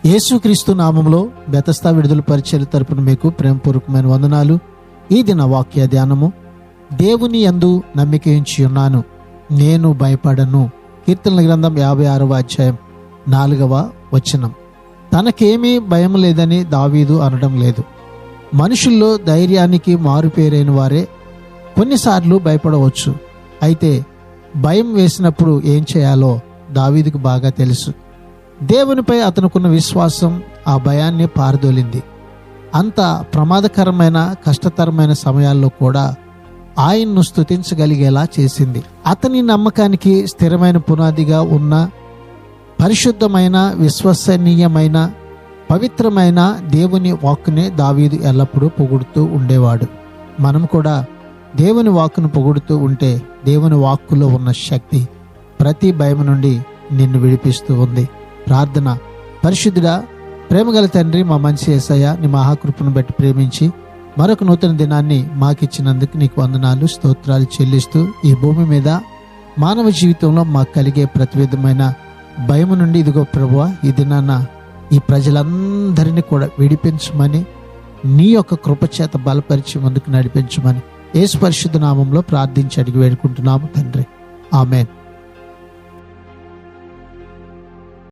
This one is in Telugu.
యేసుక్రీస్తు నామములో బెతస్తా విడుదల పరిచర్య తరపున మీకు ప్రేమపూర్వకమైన వందనాలు. ఈ దిన వాక్య ధ్యానము, దేవుని యందు నమ్మిక ఉంచి ఉన్నాను, నేను భయపడను. కీర్తనల గ్రంథం 56వ అధ్యాయం 4వ వచనం. తనకేమీ భయం లేదని దావీదు అనడం లేదు. మనుషుల్లో ధైర్యానికి మారుపేరైన వారే కొన్నిసార్లు భయపడవచ్చు. అయితే భయం వేసినప్పుడు ఏం చేయాలో దావీదుకు బాగా తెలుసు. దేవునిపై అతనుకున్న విశ్వాసం ఆ భయాన్ని పారదోలింది. అంత ప్రమాదకరమైన కష్టతరమైన సమయాల్లో కూడా ఆయన్ను స్తుతించగలిగేలా చేసింది. అతని నమ్మకానికి స్థిరమైన పునాదిగా ఉన్న పరిశుద్ధమైన, విశ్వసనీయమైన, పవిత్రమైన దేవుని వాక్కునే దావీదు ఎల్లప్పుడూ పొగుడుతూ ఉండేవాడు. మనం కూడా దేవుని వాక్కును పొగుడుతూ ఉంటే దేవుని వాక్కులో ఉన్న శక్తి ప్రతి భయం నుండి నిన్ను విడిపిస్తూ ఉంది. ప్రార్థన. పరిశుద్ధుడా, ప్రేమగల తండ్రి, మా మంచి యేసయ్య, నీ మహాకృపను బట్టి ప్రేమించి మరొక నూతన దినాన్ని మాకిచ్చినందుకు నీకు వందనాలు, స్తోత్రాలు చెల్లిస్తూ ఈ భూమి మీద మానవ జీవితంలో మాకు కలిగే ప్రతి విధమైన భయము నుండి ఇదిగో ప్రభువా, ఈ దినాన ఈ ప్రజలందరినీ కూడా విడిపించమని, నీ యొక్క కృపచేత బలపరిచి ముందుకు నడిపించమని యేసు పరిశుద్ధ నామంలో ప్రార్థించి అడిగి వేడుకుంటున్నాము తండ్రి. ఆమేన్.